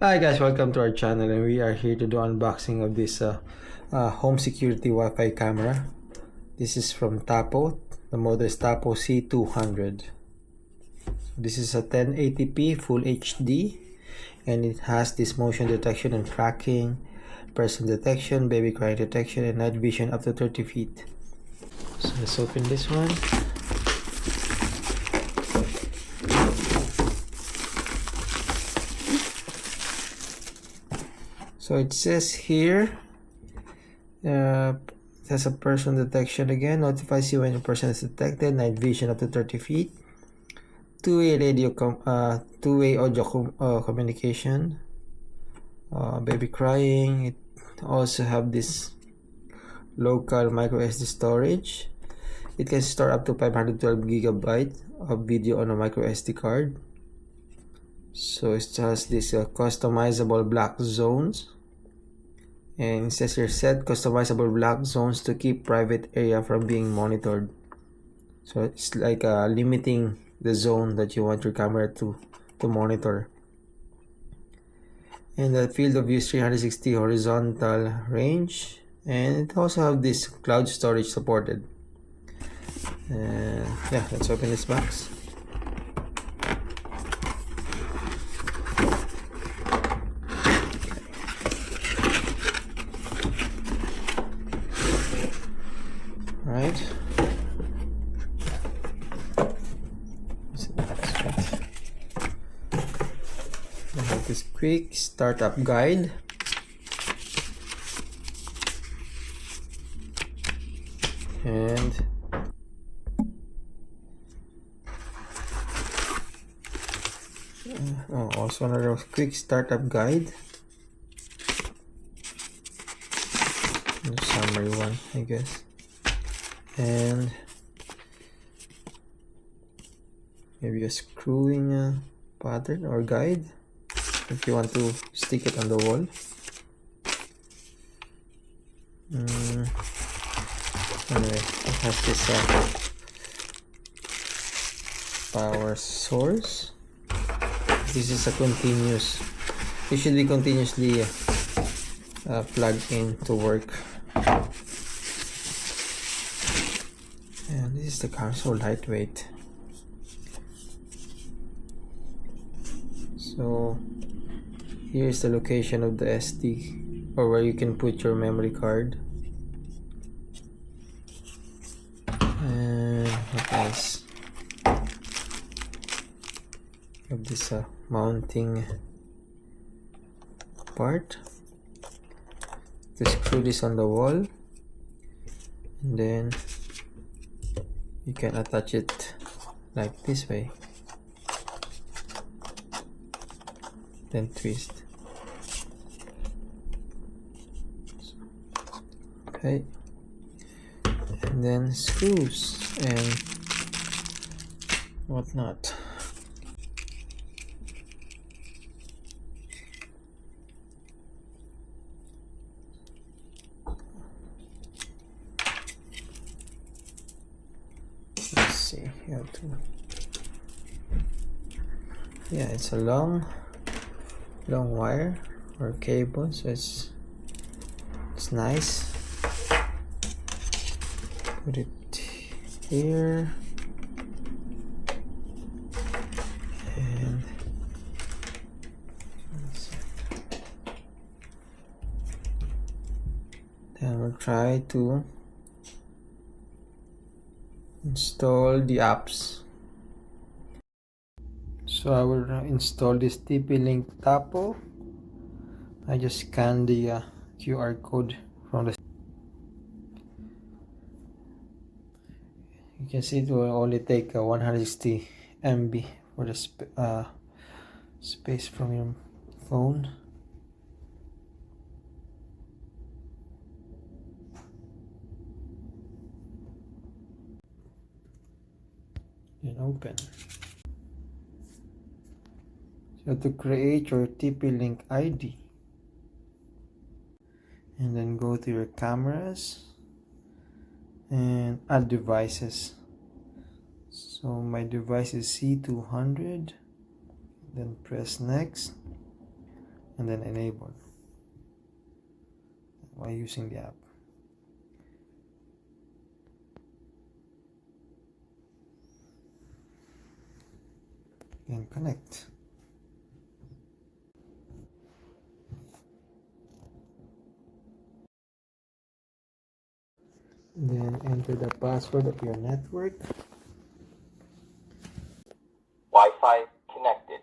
Hi guys, welcome to our channel, and we are here to do unboxing of this home security Wi-Fi camera. This is from Tapo. The model is Tapo C200. This is a 1080p Full HD, and it has this motion detection and tracking, person detection, baby crying detection, and night vision up to 30 feet. So let's open this one. So it says here, it has a person detection again, notifies you when a person is detected, night vision up to 30 feet, two-way audio communication, baby crying. It also have this local micro SD storage. It can store up to 512 gigabytes of video on a micro SD card. So it has this customizable black zones. And it says here, set customizable black zones to keep private area from being monitored. So it's like limiting the zone that you want your camera to monitor. And the field of view is 360 horizontal range, and it also have this cloud storage supported. Yeah, let's open this box. Right. I have this quick startup guide. And also another quick startup guide. The summary one, I guess. And maybe a screwing pattern or guide if you want to stick it on the wall. Anyway, it has this power source. This is a continuous, it should be continuously plugged in to work. And this is the camera, so lightweight. So here's the location of the SD, or where you can put your memory card. And what else? Have this mounting part to screw this on the wall, and then you can attach it like this way, then twist. Okay, and then screws and whatnot. Let's see, how to, yeah, it's a long wire or cable, so it's nice. Put it here, and then we'll try to install the apps. So I will install this TP-Link Tapo. I just scan the QR code from the. You can see it will only take 160 MB for the space from your phone. Then open. So to create your TP-Link ID, and then go to your cameras and add devices. So my device is C200, then press next, and then enable while using the app. Then connect. Then enter the password of your network. Wi-Fi connected.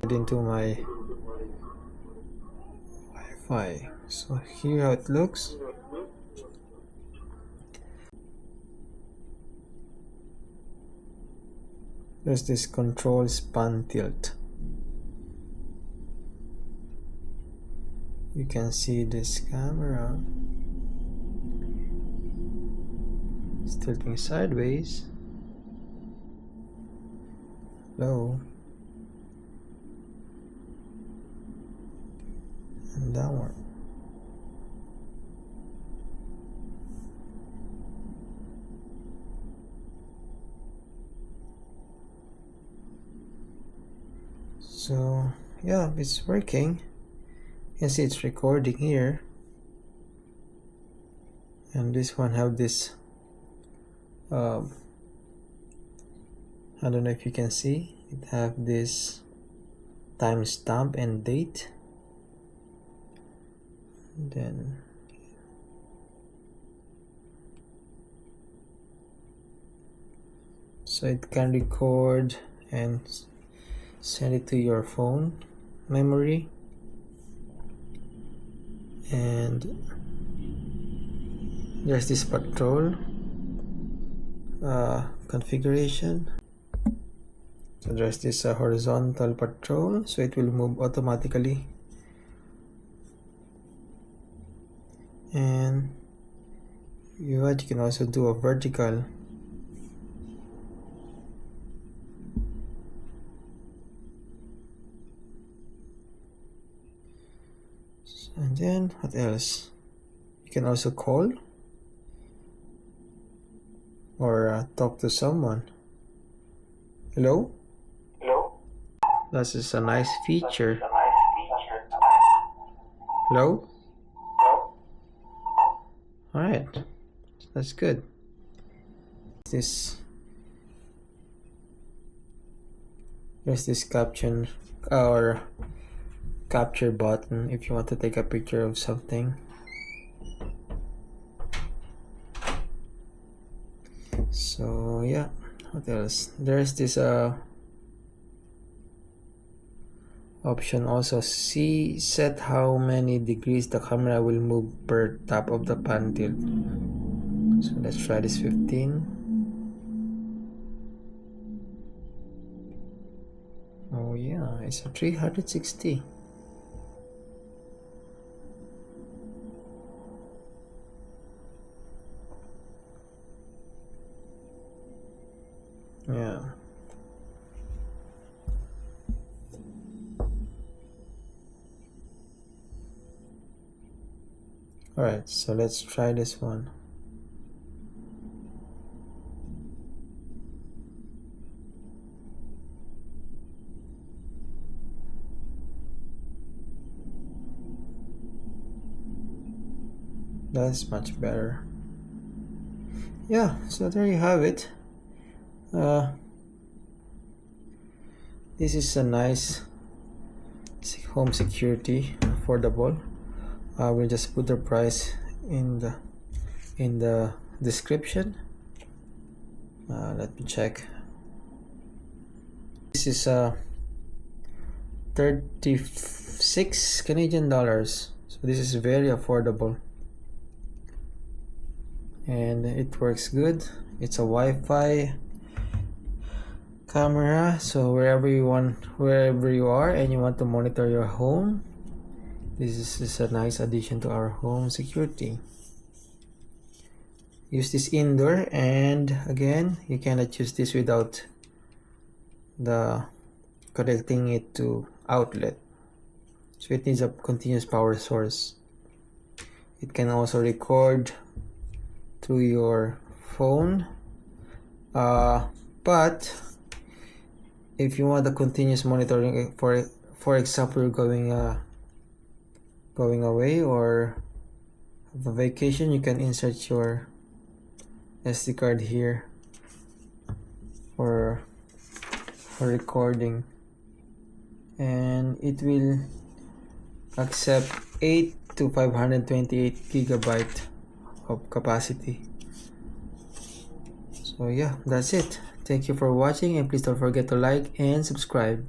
Into my Wi-Fi. So here how it looks. There's this control span tilt. You can see this camera. It's tilting sideways, low, and downward. So yeah, it's working. You can see it's recording here, and this one have this I don't know if you can see, it have this timestamp and date. Then so it can record and send it to your phone memory, and there's this patrol configuration. So there's this horizontal patrol, so it will move automatically, and you can also do a vertical. And then what else? You can also call or talk to someone. Hello? Hello? This is a nice feature. Hello? Hello? Alright, that's good. There's this caption or capture button if you want to take a picture of something. So yeah, what else? There's this option also. Set how many degrees the camera will move per tap of the pan tilt. So let's try this 15. Oh yeah, it's a 360. Yeah. Alright, so let's try this one. That's much better. Yeah, so there you have it. This is a nice home security, affordable. We'll just put the price in the description. Let me check. This is 36 Canadian dollars, so this is very affordable and it works good. It's a Wi-Fi camera, so wherever you are and you want to monitor your home, this is a nice addition to our home security. Use this indoor, and again, you cannot use this without the connecting it to outlet, so it needs a continuous power source. It can also record through your phone, but if you want the continuous monitoring, for example, you're going away or have a vacation, you can insert your SD card here for recording, and it will accept 8 to 528 gigabyte of capacity. So yeah, that's it. Thank you for watching, and please don't forget to like and subscribe.